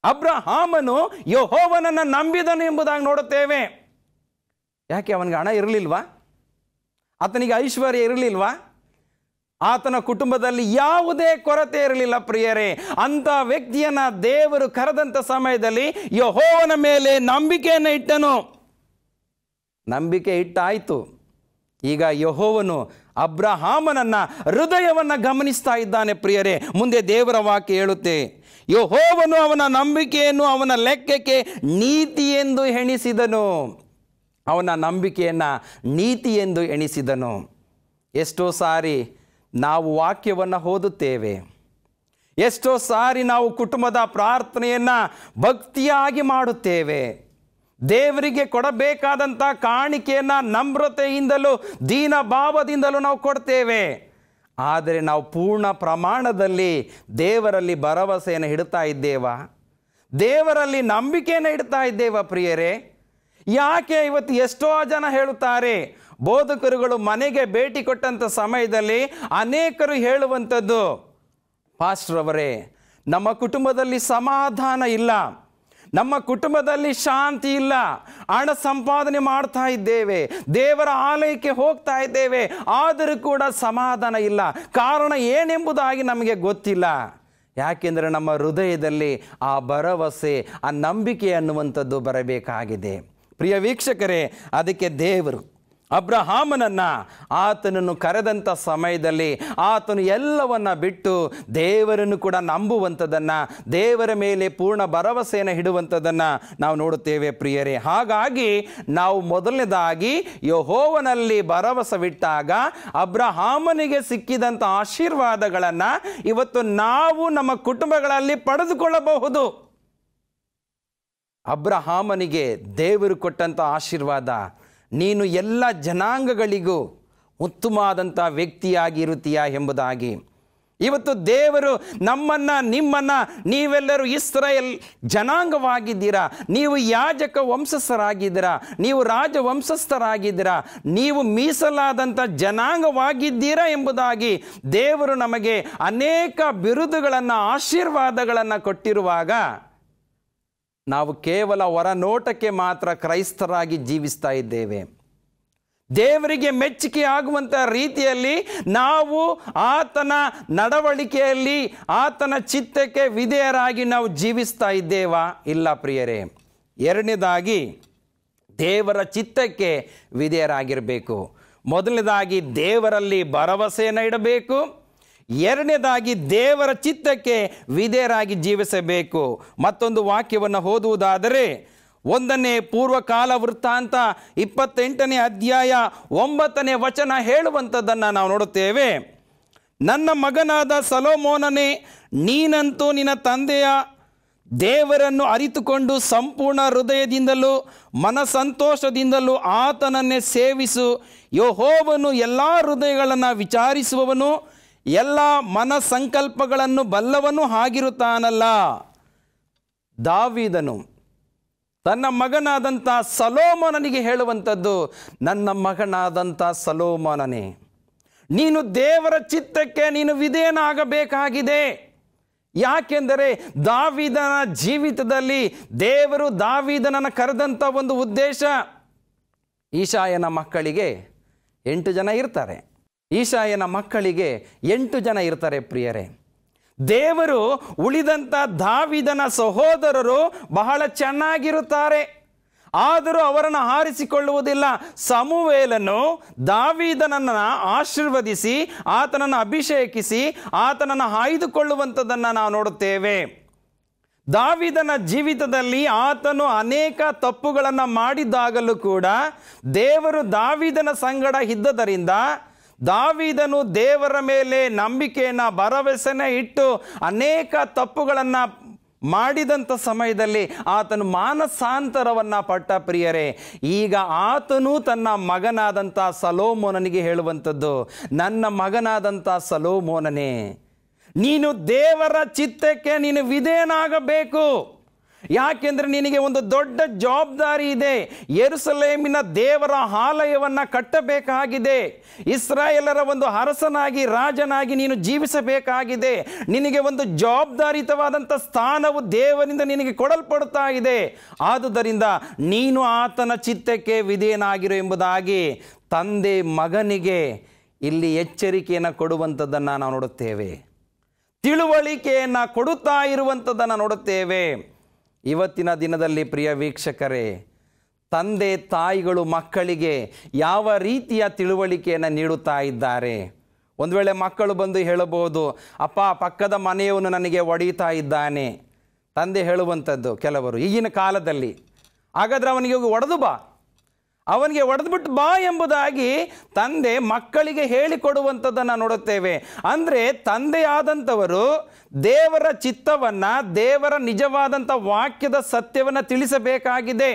ಅಬ್ರಹಾಮನು ಯೆಹೋವನನ್ನು ನಂಬಿದನು ಎಂಬುದಾಗಿ ನೋಡುತ್ತೇವೆ. ಯಾಕೆ? ಅವನಿಗೆ ಹಣ ಇರಲಿಲ್ವಾ? ಆತನಿಗೆ ಐಶ್ವರ್ಯ ಇರಲಿಲ್ವಾ? ಆತನ ಕುಟುಂಬದಲ್ಲಿ ಯಾವುದೇ ಕೊರತೆ ಇರಲಿಲ್ಲ. ಪ್ರಿಯರೇ, ಅಂಥ ವ್ಯಕ್ತಿಯನ್ನ ದೇವರು ಕರೆದಂಥ ಸಮಯದಲ್ಲಿ ಯೆಹೋವನ ಮೇಲೆ ನಂಬಿಕೆಯನ್ನು ಇಟ್ಟನು. ನಂಬಿಕೆ ಇಟ್ಟಾಯಿತು. ಈಗ ಯೆಹೋವನು ಅಬ್ರಹಾಮನನ್ನ ಹೃದಯವನ್ನು ಗಮನಿಸ್ತಾ ಇದ್ದಾನೆ. ಪ್ರಿಯರೇ, ಮುಂದೆ ದೇವರ ವಾಕ್ಯ ಹೇಳುತ್ತೆ, ಯೆಹೋವನು ಅವನ ನಂಬಿಕೆಯನ್ನು ಅವನ ಲೆಕ್ಕಕ್ಕೆ ನೀತಿ ಎಂದು ಎಣಿಸಿದನು. ಅವನ ನಂಬಿಕೆಯನ್ನು ನೀತಿ ಎಂದು ಎಣಿಸಿದನು. ಎಷ್ಟೋ ಸಾರಿ ನಾವು ವಾಕ್ಯವನ್ನು ಓದುತ್ತೇವೆ, ಎಷ್ಟೋ ಸಾರಿ ನಾವು ಕುಟುಂಬದ ಪ್ರಾರ್ಥನೆಯನ್ನು ಭಕ್ತಿಯಾಗಿ ಮಾಡುತ್ತೇವೆ, ದೇವರಿಗೆ ಕೊಡಬೇಕಾದಂಥ ಕಾಣಿಕೆಯನ್ನು ನಮ್ರತೆಯಿಂದಲೂ ದೀನ ಭಾವದಿಂದಲೂ ನಾವು ಕೊಡ್ತೇವೆ. ಆದರೆ ನಾವು ಪೂರ್ಣ ಪ್ರಮಾಣದಲ್ಲಿ ದೇವರಲ್ಲಿ ಭರವಸೆಯನ್ನು ಇಡ್ತಾ ಇದ್ದೇವಾ? ದೇವರಲ್ಲಿ ನಂಬಿಕೆಯನ್ನು ಇಡ್ತಾ ಇದ್ದೇವಾ? ಪ್ರಿಯರೇ, ಯಾಕೆ ಇವತ್ತು ಎಷ್ಟೋ ಜನ ಹೇಳುತ್ತಾರೆ, ಬೋಧಕರುಗಳು ಮನೆಗೆ ಭೇಟಿ ಕೊಟ್ಟಂಥ ಸಮಯದಲ್ಲಿ ಅನೇಕರು ಹೇಳುವಂಥದ್ದು, ಪಾಸ್ಟರ್ ಅವರೇ, ನಮ್ಮ ಕುಟುಂಬದಲ್ಲಿ ಸಮಾಧಾನ ಇಲ್ಲ, ನಮ್ಮ ಕುಟುಂಬದಲ್ಲಿ ಶಾಂತಿ ಇಲ್ಲ, ಹಣ ಸಂಪಾದನೆ ಮಾಡ್ತಾ ಇದ್ದೇವೆ, ದೇವರ ಆಲಯಕ್ಕೆ ಹೋಗ್ತಾ ಇದ್ದೇವೆ, ಆದರೂ ಕೂಡ ಸಮಾಧಾನ ಇಲ್ಲ. ಕಾರಣ ಏನೆಂಬುದಾಗಿ ನಮಗೆ ಗೊತ್ತಿಲ್ಲ. ಯಾಕೆಂದರೆ ನಮ್ಮ ಹೃದಯದಲ್ಲಿ ಆ ಭರವಸೆ, ಆ ನಂಬಿಕೆ ಅನ್ನುವಂಥದ್ದು ಬರಬೇಕಾಗಿದೆ. ಪ್ರಿಯ ವೀಕ್ಷಕರೇ, ಅದಕ್ಕೆ ದೇವರು ಅಬ್ರಹಾಮನನ್ನು ಆತನನ್ನು ಕರೆದಂಥ ಸಮಯದಲ್ಲಿ ಆತನು ಎಲ್ಲವನ್ನ ಬಿಟ್ಟು ದೇವರನ್ನು ಕೂಡ ನಂಬುವಂಥದ್ದನ್ನು, ದೇವರ ಮೇಲೆ ಪೂರ್ಣ ಭರವಸೆಯನ್ನು ಇಡುವಂಥದ್ದನ್ನು ನಾವು ನೋಡುತ್ತೇವೆ. ಪ್ರಿಯರೇ, ಹಾಗಾಗಿ ನಾವು ಮೊದಲನೇದಾಗಿ ಯೆಹೋವನಲ್ಲಿ ಭರವಸವಿಟ್ಟಾಗ ಅಬ್ರಹಾಮನಿಗೆ ಸಿಕ್ಕಿದಂಥ ಆಶೀರ್ವಾದಗಳನ್ನು ಇವತ್ತು ನಾವು ನಮ್ಮ ಕುಟುಂಬಗಳಲ್ಲಿ ಪಡೆದುಕೊಳ್ಳಬಹುದು. ಅಬ್ರಹಾಮನಿಗೆ ದೇವರು ಕೊಟ್ಟಂಥ ಆಶೀರ್ವಾದ, ನೀನು ಎಲ್ಲ ಜನಾಂಗಗಳಿಗೂ ಉತ್ತಮವಾದಂಥ ವ್ಯಕ್ತಿಯಾಗಿ ಇರುತ್ತೀಯಾ ಎಂಬುದಾಗಿ. ಇವತ್ತು ದೇವರು ನಮ್ಮನ್ನು, ನಿಮ್ಮನ್ನು, ನೀವೆಲ್ಲರೂ ಇಸ್ರಾಯೇಲ್ ಜನಾಂಗವಾಗಿದ್ದೀರಾ, ನೀವು ಯಾಜಕ ವಂಶಸ್ಥರಾಗಿದ್ದೀರಾ, ನೀವು ರಾಜವಂಶಸ್ಥರಾಗಿದ್ದೀರಾ, ನೀವು ಮೀಸಲಾದಂಥ ಜನಾಂಗವಾಗಿದ್ದೀರಾ ಎಂಬುದಾಗಿ ದೇವರು ನಮಗೆ ಅನೇಕ ಬಿರುದುಗಳನ್ನು, ಆಶೀರ್ವಾದಗಳನ್ನು ಕೊಟ್ಟಿರುವಾಗ ನಾವು ಕೇವಲ ಹೊರನೋಟಕ್ಕೆ ಮಾತ್ರ ಕ್ರೈಸ್ತರಾಗಿ ಜೀವಿಸ್ತಾ ಇದ್ದೇವೆ. ದೇವರಿಗೆ ಮೆಚ್ಚುಗೆ ಆಗುವಂಥ ರೀತಿಯಲ್ಲಿ ನಾವು ಆತನ ನಡವಳಿಕೆಯಲ್ಲಿ, ಆತನ ಚಿತ್ತಕ್ಕೆ ವಿಧೇಯರಾಗಿ ನಾವು ಜೀವಿಸ್ತಾ ಇದ್ದೇವಾ? ಇಲ್ಲ ಪ್ರಿಯರೇ. ಎರಡನೇದಾಗಿ ದೇವರ ಚಿತ್ತಕ್ಕೆ ವಿಧೇಯರಾಗಿರಬೇಕು. ಮೊದಲನೇದಾಗಿ ದೇವರಲ್ಲಿ ಭರವಸೆಯನ್ನು ಇಡಬೇಕು. ಎರಡನೇದಾಗಿ ದೇವರ ಚಿತ್ತಕ್ಕೆ ವಿಧೇಯರಾಗಿ ಜೀವಿಸಬೇಕು. ಮತ್ತೊಂದು ವಾಕ್ಯವನ್ನು ಓದುವುದಾದರೆ, 1ನೇ ಪೂರ್ವಕಾಲ ವೃತ್ತಾಂತ 28ನೇ ಅಧ್ಯಾಯ 9ನೇ ವಚನ ಹೇಳುವಂಥದ್ದನ್ನು ನಾವು ನೋಡುತ್ತೇವೆ. ನನ್ನ ಮಗನಾದ ಸೊಲೊಮೋನನೇ, ನೀನಂತೂ ನಿನ್ನ ತಂದೆಯ ದೇವರನ್ನು ಅರಿತುಕೊಂಡು ಸಂಪೂರ್ಣ ಹೃದಯದಿಂದಲೂ ಮನಸಂತೋಷದಿಂದಲೂ ಆತನನ್ನೇ ಸೇವಿಸು. ಯೆಹೋವನು ಎಲ್ಲ ಹೃದಯಗಳನ್ನು ವಿಚಾರಿಸುವವನು, ಎಲ್ಲ ಮನಸಂಕಲ್ಪಗಳನ್ನು ಬಲ್ಲವನು ಆಗಿರುತ್ತಾನಲ್ಲ. ದಾವೀದನು ತನ್ನ ಮಗನಾದಂಥ ಸೊಲೊಮೋನನಿಗೆ ಹೇಳುವಂಥದ್ದು, ನನ್ನ ಮಗನಾದಂಥ ಸೊಲೊಮೋನನೇ, ನೀನು ದೇವರ ಚಿತ್ತಕ್ಕೆ ನೀನು ವಿಧೇಯನಾಗಬೇಕಾಗಿದೆ. ಯಾಕೆಂದರೆ ದಾವೀದನ ಜೀವಿತದಲ್ಲಿ ದೇವರು ದಾವೀದನನ್ನು ಕರೆದಂಥ ಒಂದು ಉದ್ದೇಶ, ಈಶಾಯನ ಮಕ್ಕಳಿಗೆ 8 ಜನ ಇರ್ತಾರೆ. ಈಶಾಯನ ಮಕ್ಕಳಿಗೆ 8 ಜನ ಇರ್ತಾರೆ. ಪ್ರಿಯರೇ, ದೇವರು ಉಳಿದಂಥ ದಾವೀದನ ಸಹೋದರರು ಬಹಳ ಚೆನ್ನಾಗಿರುತ್ತಾರೆ. ಆದರೂ ಅವರನ್ನು ಆರಿಸಿಕೊಳ್ಳುವುದಿಲ್ಲ. ಸಮುವೇಲನು ದಾವೀದನನ್ನು ಆಶೀರ್ವದಿಸಿ ಆತನನ್ನು ಅಭಿಷೇಕಿಸಿ ಆತನನ್ನು ಆಯ್ದುಕೊಳ್ಳುವಂಥದ್ದನ್ನು ನಾವು ನೋಡುತ್ತೇವೆ. ದಾವೀದನ ಜೀವಿತದಲ್ಲಿ ಆತನು ಅನೇಕ ತಪ್ಪುಗಳನ್ನು ಮಾಡಿದ್ದಾಗಲೂ ಕೂಡ ದೇವರು ದಾವೀದನ ಸಂಗಡ ಇದ್ದದರಿಂದ ದಾವೀದನು ದೇವರ ಮೇಲೆ ನಂಬಿಕೆಯನ್ನು ಭರವಸೆನ ಇಟ್ಟು ಅನೇಕ ತಪ್ಪುಗಳನ್ನು ಮಾಡಿದಂಥ ಸಮಯದಲ್ಲಿ ಆತನು ಮಾನಸಾಂತರವನ್ನು ಪಟ್ಟ. ಪ್ರಿಯರೇ, ಈಗ ಆತನು ತನ್ನ ಮಗನಾದಂಥ ಸೊಲೊಮೋನನಿಗೆ ಹೇಳುವಂಥದ್ದು, ನನ್ನ ಮಗನಾದಂಥ ಸೊಲೊಮೋನನೇ, ನೀನು ದೇವರ ಚಿತ್ತಕ್ಕೆ ನೀನು ವಿಧೇಯನಾಗಬೇಕು. ಯಾಕೆಂದರೆ ನಿನಗೆ ಒಂದು ದೊಡ್ಡ ಜವಾಬ್ದಾರಿ ಇದೆ. ಯೆರೂಸಲೇಮಿನ ದೇವರ ಆಲಯವನ್ನು ಕಟ್ಟಬೇಕಾಗಿದೆ. ಇಸ್ರಾಯೇಲರ ಒಂದು ಅರಸನಾಗಿ ರಾಜನಾಗಿ ನೀನು ಜೀವಿಸಬೇಕಾಗಿದೆ. ನಿನಗೆ ಒಂದು ಜವಾಬ್ದಾರಿತವಾದಂಥ ಸ್ಥಾನವು ದೇವರಿಂದ ನಿನಗೆ ಕೊಡಲ್ಪಡುತ್ತಾ ಇದೆ. ಆದುದರಿಂದ ನೀನು ಆತನ ಚಿತ್ತಕ್ಕೆ ವಿಧೇಯನಾಗಿರು ಎಂಬುದಾಗಿ ತಂದೆ ಮಗನಿಗೆ ಇಲ್ಲಿ ಎಚ್ಚರಿಕೆಯನ್ನು ಕೊಡುವಂಥದ್ದನ್ನು ನಾವು ನೋಡುತ್ತೇವೆ. ತಿಳುವಳಿಕೆಯನ್ನು ಕೊಡುತ್ತಾ ಇರುವಂಥದ್ದನ್ನು ನೋಡುತ್ತೇವೆ. ಇವತ್ತಿನ ದಿನದಲ್ಲಿ ಪ್ರಿಯ ವೀಕ್ಷಕರೇ, ತಂದೆ ತಾಯಿಗಳು ಮಕ್ಕಳಿಗೆ ಯಾವ ರೀತಿಯ ತಿಳುವಳಿಕೆಯನ್ನು ನೀಡುತ್ತಾ ಇದ್ದಾರೆ? ಒಂದು ವೇಳೆ ಮಕ್ಕಳು ಬಂದು ಹೇಳಬಹುದು, ಅಪ್ಪ ಪಕ್ಕದ ಮನೆಯವನು ನನಗೆ ಹೊಡೆಯುತ್ತಾ ಇದ್ದಾನೆ. ತಂದೆ ಹೇಳುವಂಥದ್ದು ಕೆಲವರು ಈಗಿನ ಕಾಲದಲ್ಲಿ, ಹಾಗಾದರೆ ಅವನಿಗೆ ಹೋಗಿ ಹೊಡೆದು ಬಾ, ಅವನಿಗೆ ಹೊಡೆದ್ಬಿಟ್ಟು ಬಾ ಎಂಬುದಾಗಿ ತಂದೆ ಮಕ್ಕಳಿಗೆ ಹೇಳಿಕೊಡುವಂಥದ್ದನ್ನು ನೋಡುತ್ತೇವೆ. ಅಂದರೆ ತಂದೆಯಾದಂಥವರು ದೇವರ ಚಿತ್ತವನ್ನು, ದೇವರ ನಿಜವಾದಂಥ ವಾಕ್ಯದ ಸತ್ಯವನ್ನು ತಿಳಿಸಬೇಕಾಗಿದೆ.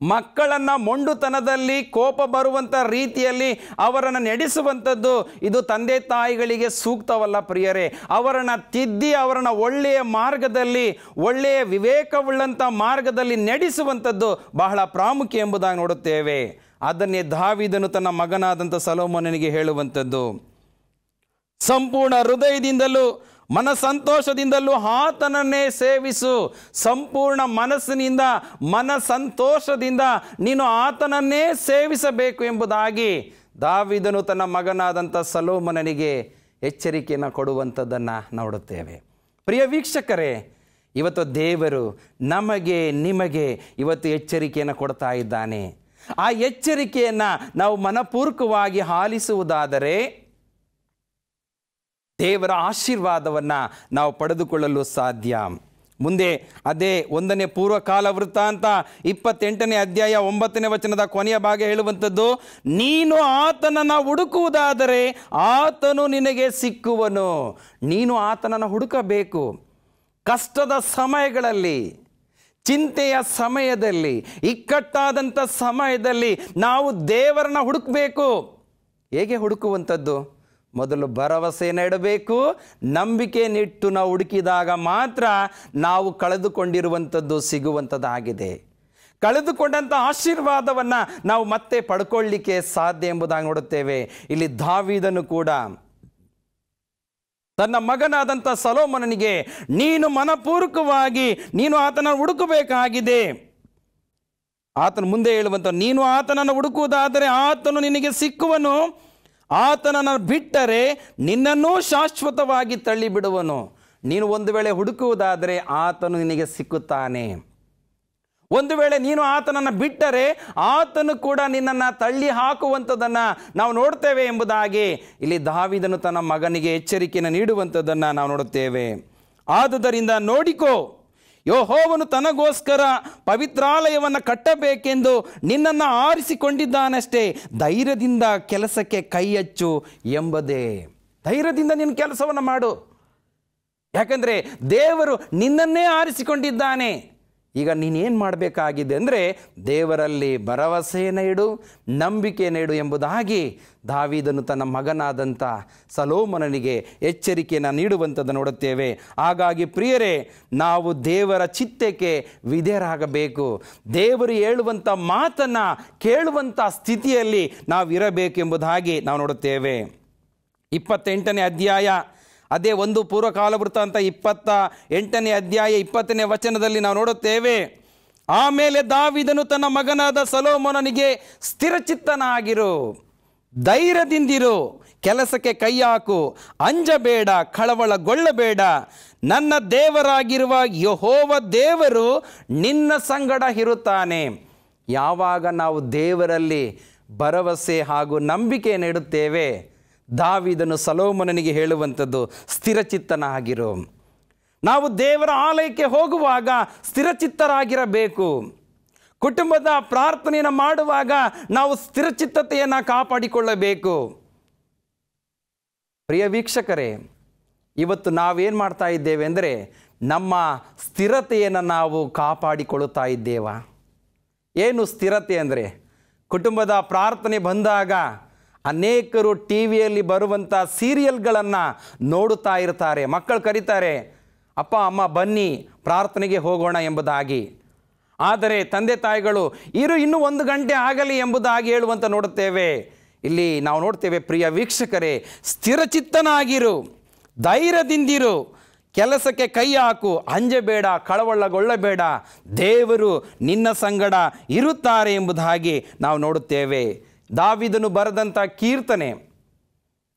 ಮಕ್ಕಳನ್ನು ಮೊಂಡುತನದಲ್ಲಿ ಕೋಪ ಬರುವಂಥ ರೀತಿಯಲ್ಲಿ ಅವರನ್ನು ನಡೆಸುವಂಥದ್ದು ಇದು ತಂದೆ ತಾಯಿಗಳಿಗೆ ಸೂಕ್ತವಲ್ಲ ಪ್ರಿಯರೇ. ಅವರನ್ನು ತಿದ್ದಿ ಅವರನ್ನು ಒಳ್ಳೆಯ ಮಾರ್ಗದಲ್ಲಿ, ಒಳ್ಳೆಯ ವಿವೇಕವುಳ್ಳಂಥ ಮಾರ್ಗದಲ್ಲಿ ನಡೆಸುವಂಥದ್ದು ಬಹಳ ಪ್ರಾಮುಖ್ಯ ಎಂಬುದಾಗಿ ನೋಡುತ್ತೇವೆ. ಅದನ್ನೇ ದಾವೀದನು ತನ್ನ ಮಗನಾದಂಥ ಸೊಲೊಮೋನನಿಗೆ ಹೇಳುವಂಥದ್ದು. ಸಂಪೂರ್ಣ ಹೃದಯದಿಂದಲೂ ಮನಸಂತೋಷದಿಂದಲೂ ಆತನನ್ನೇ ಸೇವಿಸು. ಸಂಪೂರ್ಣ ಮನಸ್ಸಿನಿಂದ ಮನಸಂತೋಷದಿಂದ ನೀನು ಆತನನ್ನೇ ಸೇವಿಸಬೇಕು ಎಂಬುದಾಗಿ ದಾವೀದನು ತನ್ನ ಮಗನಾದಂಥ ಸೊಲೊಮೋನನಿಗೆ ಎಚ್ಚರಿಕೆಯನ್ನು ಕೊಡುವಂಥದ್ದನ್ನು ನೋಡುತ್ತೇವೆ. ಪ್ರಿಯ ವೀಕ್ಷಕರೇ, ಇವತ್ತು ದೇವರು ನಮಗೆ ನಿಮಗೆ ಇವತ್ತು ಎಚ್ಚರಿಕೆಯನ್ನು ಕೊಡ್ತಾ ಇದ್ದಾನೆ. ಆ ಎಚ್ಚರಿಕೆಯನ್ನು ನಾವು ಮನಪೂರ್ವಕವಾಗಿ ಆಲಿಸುವುದಾದರೆ ದೇವರ ಆಶೀರ್ವಾದವನ್ನು ನಾವು ಪಡೆದುಕೊಳ್ಳಲು ಸಾಧ್ಯ. ಮುಂದೆ ಅದೇ 1ನೇ ಪೂರ್ವಕಾಲ ವೃತ್ತಾಂತ 28ನೇ ಅಧ್ಯಾಯ 9ನೇ ವಚನದ ಕೊನೆಯ ಭಾಗ ಹೇಳುವಂಥದ್ದು, ನೀನು ಆತನನ್ನು ಹುಡುಕುವುದಾದರೆ ಆತನು ನಿನಗೆ ಸಿಕ್ಕುವನು. ನೀನು ಆತನನ್ನು ಹುಡುಕಬೇಕು. ಕಷ್ಟದ ಸಮಯಗಳಲ್ಲಿ, ಚಿಂತೆಯ ಸಮಯದಲ್ಲಿ, ಇಕ್ಕಟ್ಟಾದಂಥ ಸಮಯದಲ್ಲಿ ನಾವು ದೇವರನ್ನ ಹುಡುಕಬೇಕು. ಹೇಗೆ ಹುಡುಕುವಂಥದ್ದು? ಮೊದಲು ಭರವಸೆಯನ್ನು ಇಡಬೇಕು. ನಂಬಿಕೆಯನ್ನಿಟ್ಟು ನಾವು ಹುಡುಕಿದಾಗ ಮಾತ್ರ ನಾವು ಕಳೆದುಕೊಂಡಿರುವಂಥದ್ದು ಸಿಗುವಂಥದ್ದಾಗಿದೆ. ಕಳೆದುಕೊಂಡಂಥ ಆಶೀರ್ವಾದವನ್ನು ನಾವು ಮತ್ತೆ ಪಡ್ಕೊಳ್ಳಿಕ್ಕೆ ಸಾಧ್ಯ ಎಂಬುದಾಗಿ ನೋಡುತ್ತೇವೆ. ಇಲ್ಲಿ ದಾವೀದನು ಕೂಡ ತನ್ನ ಮಗನಾದಂಥ ಸೊಲೊಮೋನನಿಗೆ ನೀನು ಮನಪೂರ್ವಕವಾಗಿ ನೀನು ಆತನನ್ನು ಹುಡುಕಬೇಕಾಗಿದೆ. ಆತನು ಮುಂದೆ ಹೇಳುವಂಥ, ನೀನು ಆತನನ್ನು ಹುಡುಕುವುದಾದರೆ ಆತನು ನಿನಗೆ ಸಿಕ್ಕುವನು, ಆತನನ್ನು ಬಿಟ್ಟರೆ ನಿನ್ನನ್ನೂ ಶಾಶ್ವತವಾಗಿ ತಳ್ಳಿಬಿಡುವನು. ನೀನು ಒಂದು ವೇಳೆ ಹುಡುಕುವುದಾದರೆ ಆತನು ನಿನಗೆ ಸಿಕ್ಕುತ್ತಾನೆ. ಒಂದು ವೇಳೆ ನೀನು ಆತನನ್ನು ಬಿಟ್ಟರೆ ಆತನು ಕೂಡ ನಿನ್ನನ್ನು ತಳ್ಳಿ ಹಾಕುವಂಥದ್ದನ್ನು ನಾವು ನೋಡ್ತೇವೆ ಎಂಬುದಾಗಿ ಇಲ್ಲಿ ದಾವೀದನು ತನ್ನ ಮಗನಿಗೆ ಎಚ್ಚರಿಕೆಯನ್ನು ನೀಡುವಂಥದ್ದನ್ನು ನಾವು ನೋಡುತ್ತೇವೆ. ಆದುದರಿಂದ ನೋಡಿಕೋ, ಯೆಹೋವನು ತನಗೋಸ್ಕರ ಪವಿತ್ರಾಲಯವನ್ನು ಕಟ್ಟಬೇಕೆಂದು ನಿನ್ನನ್ನು ಆರಿಸಿಕೊಂಡಿದ್ದಾನಷ್ಟೇ. ಧೈರ್ಯದಿಂದ ಕೆಲಸಕ್ಕೆ ಕೈ ಹಚ್ಚು ಎಂಬುದೇ. ಧೈರ್ಯದಿಂದ ನಿನ್ನ ಕೆಲಸವನ್ನು ಮಾಡು. ಯಾಕಂದರೆ ದೇವರು ನಿನ್ನನ್ನೇ ಆರಿಸಿಕೊಂಡಿದ್ದಾನೆ. ಈಗ ನೀನೇನು ಮಾಡಬೇಕಾಗಿದೆ ಅಂದರೆ ದೇವರಲ್ಲಿ ಭರವಸೆಯನ್ನು ಇಡು, ನಂಬಿಕೆಯನ್ನು ಇಡು ಎಂಬುದಾಗಿ ದಾವೀದನು ತನ್ನ ಮಗನಾದಂಥ ಸೊಲೊಮೋನನಿಗೆ ಎಚ್ಚರಿಕೆಯನ್ನು ನೀಡುವಂಥದ್ದು ನೋಡುತ್ತೇವೆ. ಹಾಗಾಗಿ ಪ್ರಿಯರೇ, ನಾವು ದೇವರ ಚಿತ್ತಕ್ಕೆ ವಿಧೇಯರಾಗಬೇಕು. ದೇವರು ಹೇಳುವಂಥ ಮಾತನ್ನು ಕೇಳುವಂಥ ಸ್ಥಿತಿಯಲ್ಲಿ ನಾವಿರಬೇಕು ಎಂಬುದಾಗಿ ನಾವು ನೋಡುತ್ತೇವೆ. 28ನೇ ಅಧ್ಯಾಯ ಅದೇ 1 ಪೂರ್ವಕಾಲ ವೃತ್ತಾಂತ 28ನೇ ಅಧ್ಯಾಯ 20ನೇ ವಚನದಲ್ಲಿ ನಾವು ನೋಡುತ್ತೇವೆ. ಆಮೇಲೆ ದಾವೀದನು ತನ್ನ ಮಗನಾದ ಸೊಲೊಮೋನನಿಗೆ ಸ್ಥಿರಚಿತ್ತನಾಗಿರು, ಧೈರ್ಯದಿಂದಿರು, ಕೆಲಸಕ್ಕೆ ಕೈ ಹಾಕು, ಅಂಜಬೇಡ, ಕಳವಳಗೊಳ್ಳಬೇಡ. ನನ್ನ ದೇವರಾಗಿರುವ ಯೆಹೋವ ದೇವರು ನಿನ್ನ ಸಂಗಡ ಇರುತ್ತಾನೆ. ಯಾವಾಗ ನಾವು ದೇವರಲ್ಲಿ ಭರವಸೆ ಹಾಗೂ ನಂಬಿಕೆಯನ್ನು ಇಡುತ್ತೇವೆ, ದಾವೀದನು ಸೊಲೊಮೋನನಿಗೆ ಹೇಳುವಂಥದ್ದು ಸ್ಥಿರಚಿತ್ತನಾಗಿರು. ನಾವು ದೇವರ ಆಲಯಕ್ಕೆ ಹೋಗುವಾಗ ಸ್ಥಿರಚಿತ್ತರಾಗಿರಬೇಕು. ಕುಟುಂಬದ ಪ್ರಾರ್ಥನೆಯನ್ನು ಮಾಡುವಾಗ ನಾವು ಸ್ಥಿರಚಿತ್ತತೆಯನ್ನು ಕಾಪಾಡಿಕೊಳ್ಳಬೇಕು. ಪ್ರಿಯ ವೀಕ್ಷಕರೇ, ಇವತ್ತು ನಾವೇನು ಮಾಡ್ತಾ ಇದ್ದೇವೆ ಅಂದರೆ ನಮ್ಮ ಸ್ಥಿರತೆಯನ್ನು ನಾವು ಕಾಪಾಡಿಕೊಳ್ಳುತ್ತಾ ಇದ್ದೇವಾ? ಏನು ಸ್ಥಿರತೆ ಅಂದರೆ, ಕುಟುಂಬದ ಪ್ರಾರ್ಥನೆ ಬಂದಾಗ ಅನೇಕರು ಟಿ ವಿಯಲ್ಲಿ ಬರುವಂಥ ಸೀರಿಯಲ್ಗಳನ್ನು ನೋಡುತ್ತಾ ಇರ್ತಾರೆ. ಮಕ್ಕಳು ಕರೀತಾರೆ, ಅಪ್ಪ ಅಮ್ಮ ಬನ್ನಿ ಪ್ರಾರ್ಥನೆಗೆ ಹೋಗೋಣ ಎಂಬುದಾಗಿ. ಆದರೆ ತಂದೆ ತಾಯಿಗಳು ಇನ್ನೂ 1 ಗಂಟೆ ಆಗಲಿ ಎಂಬುದಾಗಿ ಹೇಳುವಂತ ನೋಡುತ್ತೇವೆ. ಇಲ್ಲಿ ನಾವು ನೋಡ್ತೇವೆ, ಪ್ರಿಯ ವೀಕ್ಷಕರೇ, ಸ್ಥಿರಚಿತ್ತನಾಗಿರು, ಧೈರ್ಯದಿಂದಿರು, ಕೆಲಸಕ್ಕೆ ಕೈ ಹಾಕು, ಅಂಜಬೇಡ, ಕಳವಳಗೊಳ್ಳಬೇಡ, ದೇವರು ನಿನ್ನ ಸಂಗಡ ಇರುತ್ತಾರೆ ಎಂಬುದಾಗಿ ನಾವು ನೋಡುತ್ತೇವೆ. ದಾವೀದನು ಬರೆದಂಥ ಕೀರ್ತನೆ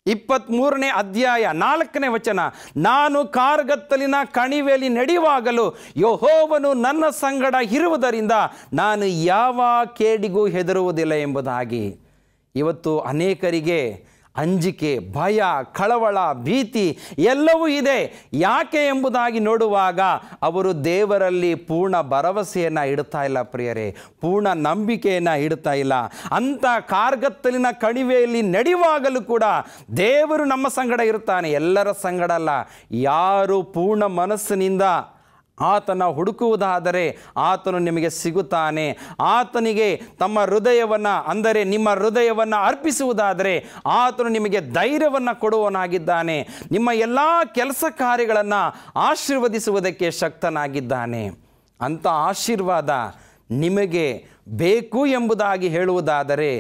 23ನೇ ಅಧ್ಯಾಯ 4ನೇ ವಚನ, ನಾನು ಕಾರ್ಗತ್ತಲಿನ ಕಣಿವೆಯಲ್ಲಿ ನಡೆಯುವಾಗಲೂ ಯೆಹೋವನು ನನ್ನ ಸಂಗಡ ಇರುವುದರಿಂದ ನಾನು ಯಾವ ಕೇಡಿಗೂ ಹೆದರುವುದಿಲ್ಲ ಎಂಬುದಾಗಿ. ಇವತ್ತು ಅನೇಕರಿಗೆ ಅಂಜಿಕೆ, ಭಯ, ಕಳವಳ, ಭೀತಿ ಎಲ್ಲವೂ ಇದೆ. ಯಾಕೆ ಎಂಬುದಾಗಿ ನೋಡುವಾಗ ಅವರು ದೇವರಲ್ಲಿ ಪೂರ್ಣ ಭರವಸೆಯನ್ನು ಇಡ್ತಾ ಇಲ್ಲ ಪ್ರಿಯರೇ, ಪೂರ್ಣ ನಂಬಿಕೆಯನ್ನು ಇಡ್ತಾ ಇಲ್ಲ. ಅಂಥ ಕಾರ್ಗತ್ತಲಿನ ಕಣಿವೆಯಲ್ಲಿ ನಡೆಯುವಾಗಲೂ ಕೂಡ ದೇವರು ನಮ್ಮ ಸಂಗಡ ಇರ್ತಾನೆ. ಎಲ್ಲರ ಸಂಗಡ ಅಲ್ಲ, ಯಾರು ಪೂರ್ಣ ಮನಸ್ಸಿನಿಂದ ಆತನ ಹುಡುಕುವುದಾದರೆ ಆತನು ನಿಮಗೆ ಸಿಗುತ್ತಾನೆ. ಆತನಿಗೆ ತಮ್ಮ ಹೃದಯವನ್ನು, ಅಂದರೆ ನಿಮ್ಮ ಹೃದಯವನ್ನು ಅರ್ಪಿಸುವುದಾದರೆ ಆತನು ನಿಮಗೆ ಧೈರ್ಯವನ್ನು ಕೊಡುವನಾಗಿದ್ದಾನೆ. ನಿಮ್ಮ ಎಲ್ಲ ಕೆಲಸ ಕಾರ್ಯಗಳನ್ನು ಆಶೀರ್ವದಿಸುವುದಕ್ಕೆ ಶಕ್ತನಾಗಿದ್ದಾನೆ. ಅಂಥ ಆಶೀರ್ವಾದ ನಿಮಗೆ ಬೇಕು ಎಂಬುದಾಗಿ ಹೇಳುವುದಾದರೆ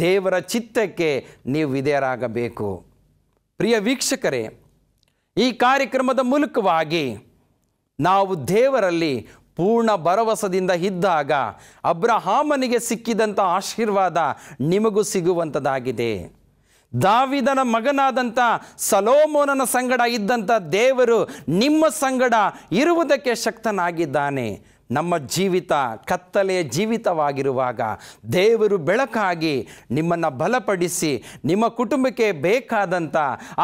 ದೇವರ ಚಿತ್ತಕ್ಕೆ ನೀವು ವಿಧೇಯರಾಗಬೇಕು. ಪ್ರಿಯ ವೀಕ್ಷಕರೇ, ಈ ಕಾರ್ಯಕ್ರಮದ ಮೂಲಕವಾಗಿ ನಾವು ದೇವರಲ್ಲಿ ಪೂರ್ಣ ಭರವಸದಿಂದ ಇದ್ದಾಗ ಅಬ್ರಹಾಮನಿಗೆ ಸಿಕ್ಕಿದಂಥ ಆಶೀರ್ವಾದ ನಿಮಗೂ ಸಿಗುವಂಥದ್ದಾಗಿದೆ. ದಾವೀದನ ಮಗನಾದಂಥ ಸೊಲೊಮೋನನ ಸಂಗಡ ಇದ್ದಂಥ ದೇವರು ನಿಮ್ಮ ಸಂಗಡ ಇರುವುದಕ್ಕೆ ಶಕ್ತನಾಗಿದ್ದಾನೆ. ನಮ್ಮ ಜೀವಿತ ಕತ್ತಲೆಯ ಜೀವಿತವಾಗಿರುವಾಗ ದೇವರು ಬೆಳಕಾಗಿ ನಿಮ್ಮನ್ನು ಬಲಪಡಿಸಿ ನಿಮ್ಮ ಕುಟುಂಬಕ್ಕೆ ಬೇಕಾದಂಥ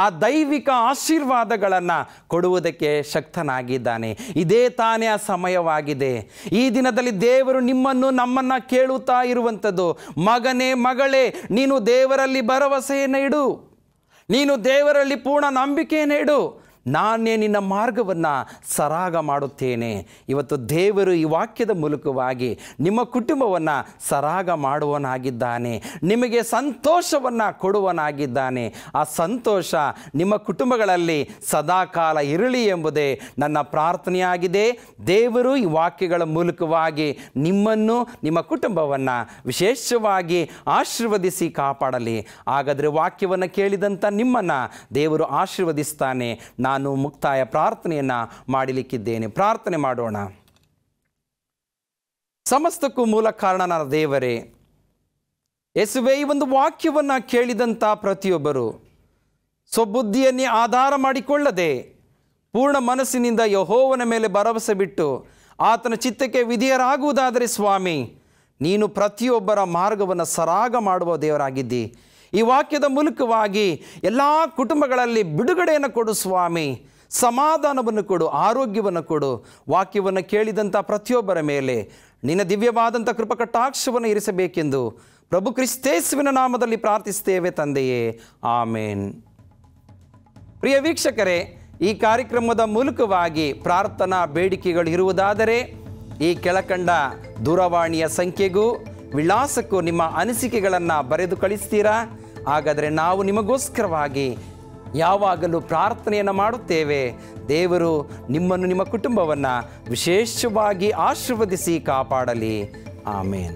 ಆ ದೈವಿಕ ಆಶೀರ್ವಾದಗಳನ್ನು ಕೊಡುವುದಕ್ಕೆ ಶಕ್ತನಾಗಿದ್ದಾನೆ. ಇದೇ ತಾನೇ ಆ ಸಮಯವಾಗಿದೆ. ಈ ದಿನದಲ್ಲಿ ದೇವರು ನಮ್ಮನ್ನು ಕೇಳುತ್ತಾ ಇರುವಂಥದ್ದು, ಮಗನೇ ಮಗಳೇ, ನೀನು ದೇವರಲ್ಲಿ ಭರವಸೆಯನ್ನು ಇಡು, ನೀನು ದೇವರಲ್ಲಿ ಪೂರ್ಣ ನಂಬಿಕೆಯನ್ನು ಇಡು, ನಾನೇ ನಿನ್ನ ಮಾರ್ಗವನ್ನು ಸರಾಗ ಮಾಡುತ್ತೇನೆ. ಇವತ್ತು ದೇವರು ಈ ವಾಕ್ಯದ ಮೂಲಕವಾಗಿ ನಿಮ್ಮ ಕುಟುಂಬವನ್ನು ಸರಾಗ ಮಾಡುವನಾಗಿದ್ದಾನೆ, ನಿಮಗೆ ಸಂತೋಷವನ್ನು ಕೊಡುವನಾಗಿದ್ದಾನೆ. ಆ ಸಂತೋಷ ನಿಮ್ಮ ಕುಟುಂಬಗಳಲ್ಲಿ ಸದಾಕಾಲ ಇರಲಿ ಎಂಬುದೇ ನನ್ನ ಪ್ರಾರ್ಥನೆಯಾಗಿದೆ. ದೇವರು ಈ ವಾಕ್ಯಗಳ ಮೂಲಕವಾಗಿ ನಿಮ್ಮನ್ನು, ನಿಮ್ಮ ಕುಟುಂಬವನ್ನು ವಿಶೇಷವಾಗಿ ಆಶೀರ್ವದಿಸಿ ಕಾಪಾಡಲಿ. ಹಾಗಾದರೆ ವಾಕ್ಯವನ್ನು ಕೇಳಿದಂಥ ನಿಮ್ಮನ್ನು ದೇವರು ಆಶೀರ್ವದಿಸ್ತಾನೆ. ನಾನು ಮುಕ್ತಾಯ ಪ್ರಾರ್ಥನೆಯನ್ನು ಮಾಡಲಿಕ್ಕಿದ್ದೇನೆ. ಪ್ರಾರ್ಥನೆ ಮಾಡೋಣ. ಸಮಸ್ತಕ್ಕೂ ಮೂಲ ಕಾರಣನಾದ ದೇವರೇ, ಯೇಸುವೇ, ಈ ಒಂದು ವಾಕ್ಯವನ್ನು ಕೇಳಿದಂಥ ಪ್ರತಿಯೊಬ್ಬರು ಸ್ವಬುದ್ಧಿಯನ್ನೇ ಆಧಾರ ಮಾಡಿಕೊಳ್ಳದೆ ಪೂರ್ಣ ಮನಸ್ಸಿನಿಂದ ಯೆಹೋವನ ಮೇಲೆ ಭರವಸೆ ಬಿಟ್ಟು ಆತನ ಚಿತ್ತಕ್ಕೆ ವಿಧೇಯರಾಗುವುದಾದರೆ ಸ್ವಾಮಿ, ನೀನು ಪ್ರತಿಯೊಬ್ಬರ ಮಾರ್ಗವನ್ನು ಸರಾಗ ಮಾಡುವ ದೇವರಾಗಿದ್ದಿ. ಈ ವಾಕ್ಯದ ಮೂಲಕವಾಗಿ ಎಲ್ಲ ಕುಟುಂಬಗಳಲ್ಲಿ ಬಿಡುಗಡೆಯನ್ನು ಕೊಡು ಸ್ವಾಮಿ, ಸಮಾಧಾನವನ್ನು ಕೊಡು, ಆರೋಗ್ಯವನ್ನು ಕೊಡು. ವಾಕ್ಯವನ್ನು ಕೇಳಿದಂಥ ಪ್ರತಿಯೊಬ್ಬರ ಮೇಲೆ ನಿನ್ನ ದಿವ್ಯವಾದಂಥ ಕೃಪಕಟಾಕ್ಷವನ್ನು ಇರಿಸಬೇಕೆಂದು ಪ್ರಭು ಕ್ರಿಸ್ತೇಸುವಿನ ನಾಮದಲ್ಲಿ ಪ್ರಾರ್ಥಿಸ್ತೇವೆ ತಂದೆಯೇ, ಆಮೇನ್. ಪ್ರಿಯ ವೀಕ್ಷಕರೇ, ಈ ಕಾರ್ಯಕ್ರಮದ ಮೂಲಕವಾಗಿ ಪ್ರಾರ್ಥನಾ ಬೇಡಿಕೆಗಳು ಇರುವುದಾದರೆ ಈ ಕೆಳಕಂಡ ದೂರವಾಣಿಯ ಸಂಖ್ಯೆಗೂ ವಿಳಾಸಕ್ಕೂ ನಿಮ್ಮ ಅನಿಸಿಕೆಗಳನ್ನು ಬರೆದು ಕಳಿಸ್ತೀರಾ? ಹಾಗಾದರೆ ನಾವು ನಿಮಗೋಸ್ಕರವಾಗಿ ಯಾವಾಗಲೂ ಪ್ರಾರ್ಥನೆಯನ್ನು ಮಾಡುತ್ತೇವೆ. ದೇವರು ನಿಮ್ಮನ್ನು, ನಿಮ್ಮ ಕುಟುಂಬವನ್ನು ವಿಶೇಷವಾಗಿ ಆಶೀರ್ವದಿಸಿ ಕಾಪಾಡಲಿ. ಆಮೇನ್.